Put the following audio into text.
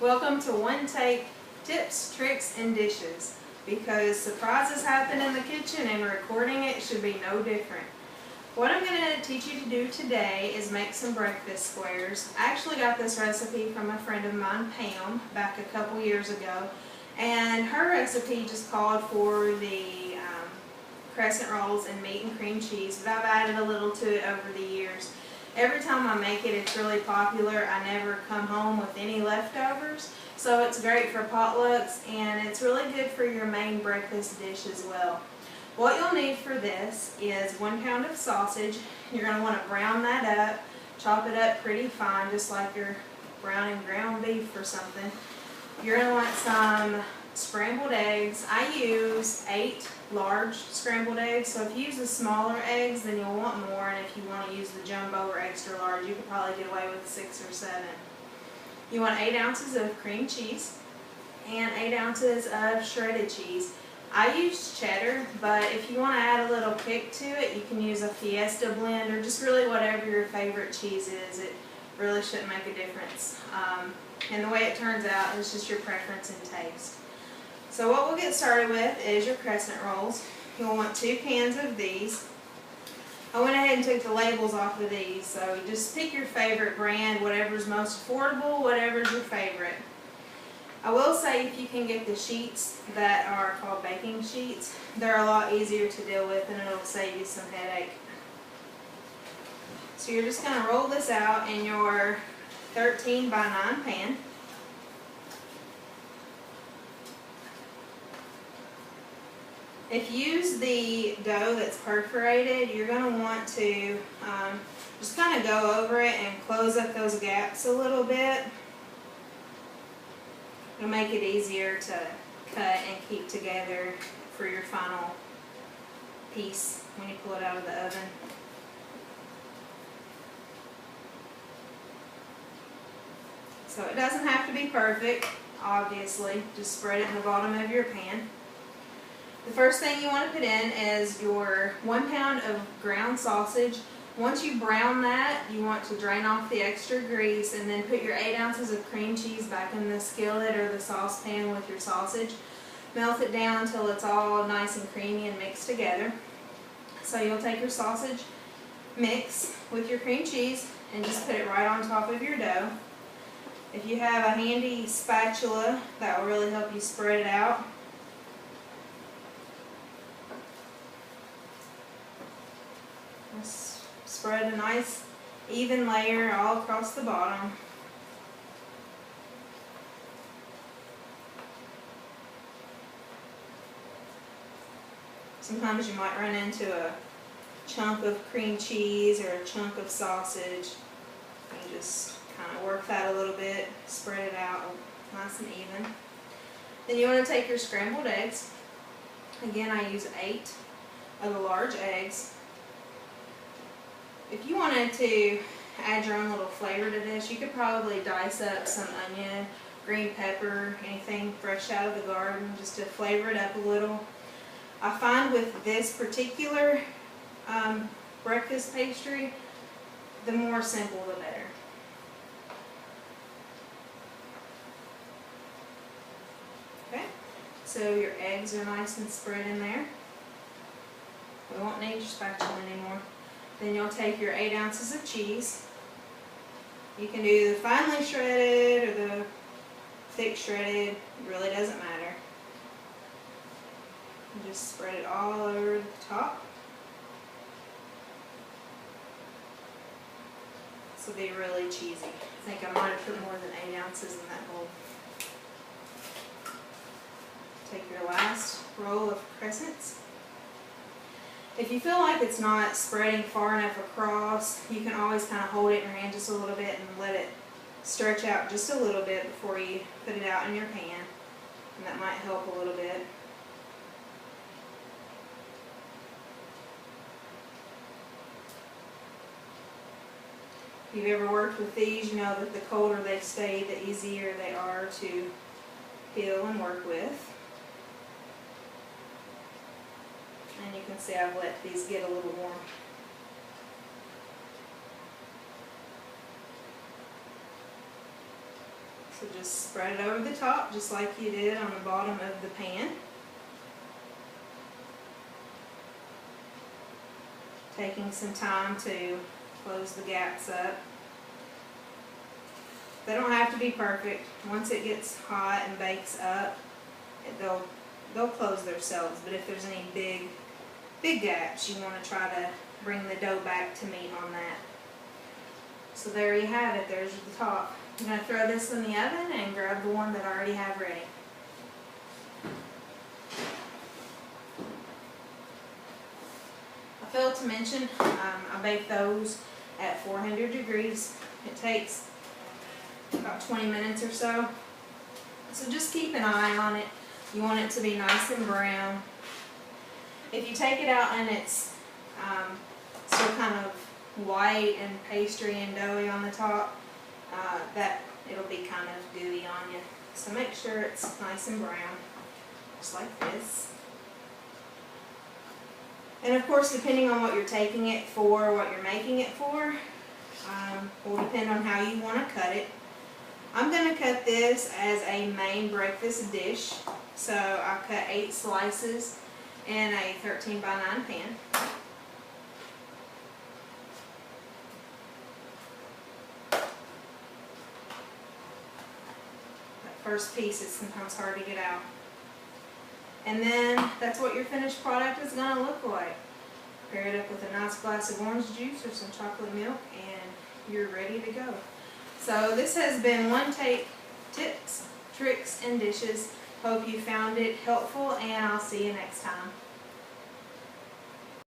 Welcome to One Take Tips, Tricks, and Dishes. Because surprises happen in the kitchen and recording it should be no different. What I'm going to teach you to do today is make some breakfast squares. I actually got this recipe from a friend of mine, Pam, back a couple years ago. And her recipe just called for the crescent rolls and meat and cream cheese, but I've added a little to it over the years. Every time I make it, it's really popular. I never come home with any leftovers, so it's great for potlucks, and it's really good for your main breakfast dish as well. What you'll need for this is 1 pound of sausage. You're going to want to brown that up, chop it up pretty fine, just like you're browning ground beef or something. You're going to want some scrambled eggs. I use 8 large scrambled eggs, so if you use the smaller eggs, then you'll want more, and if you want to use the jumbo or extra large, you could probably get away with 6 or 7. You want 8 ounces of cream cheese and 8 ounces of shredded cheese. I use cheddar, but if you want to add a little kick to it, you can use a Fiesta blend or just really whatever your favorite cheese is. It really shouldn't make a difference. And the way it turns out is just your preference and taste. So what we'll get started with is your crescent rolls. You'll want 2 cans of these. I went ahead and took the labels off of these, so just pick your favorite brand, whatever's most affordable, whatever's your favorite. I will say if you can get the sheets that are called baking sheets, they're a lot easier to deal with and it'll save you some headache. So you're just going to roll this out in your 13 by 9 pan. If you use the dough that's perforated, you're going to want to just kind of go over it and close up those gaps a little bit. It'll make it easier to cut and keep together for your final piece when you pull it out of the oven. So it doesn't have to be perfect, obviously. Just spread it in the bottom of your pan. The first thing you want to put in is your 1 pound of ground sausage. Once you brown that, you want to drain off the extra grease and then put your 8 ounces of cream cheese back in the skillet or the saucepan with your sausage. Melt it down until it's all nice and creamy and mixed together. So you'll take your sausage mix with your cream cheese and just put it right on top of your dough. If you have a handy spatula, that will really help you spread it out. Just spread a nice even layer all across the bottom. Sometimes you might run into a chunk of cream cheese or a chunk of sausage. You just kind of work that a little bit, spread it out nice and even. Then you want to take your scrambled eggs. Again, I use 8 of the large eggs. If you wanted to add your own little flavor to this, you could probably dice up some onion, green pepper, anything fresh out of the garden, just to flavor it up a little. I find with this particular breakfast pastry, the more simple the better. Okay, so your eggs are nice and spread in there. We won't need your spatula anymore. Then you'll take your 8 ounces of cheese. You can do the finely shredded or the thick shredded, it really doesn't matter. And just spread it all over the top. This will be really cheesy. I think I might have put more than 8 ounces in that bowl. Take your last roll of crescents. If you feel like it's not spreading far enough across, you can always kind of hold it in your hand just a little bit and let it stretch out just a little bit before you put it out in your pan. And that might help a little bit. If you've ever worked with these, you know that the colder they stay, the easier they are to peel and work with. And you can see I've let these get a little warm. So just spread it over the top just like you did on the bottom of the pan. Taking some time to close the gaps up. They don't have to be perfect. Once it gets hot and bakes up, they'll close themselves. But if there's any big gaps, you want to try to bring the dough back to meet on that. So there you have it. There's the top. I'm going to throw this in the oven and grab the one that I already have ready. I failed to mention, I bake those at 400 degrees. It takes about 20 minutes or so. So just keep an eye on it. You want it to be nice and brown. If you take it out and it's still kind of white and pastry and doughy on the top, that it'll be kind of gooey on you. So make sure it's nice and brown, just like this. And of course, depending on what you're taking it for, what you're making it for, will depend on how you want to cut it. I'm going to cut this as a main breakfast dish. So I cut 8 slices in a 13 by 9 pan. First piece is sometimes hard to get out. And then that's what your finished product is going to look like. Pair it up with a nice glass of orange juice or some chocolate milk and you're ready to go. So this has been One Take Tips, Tricks, and Dishes. Hope you found it helpful and I'll see you next time.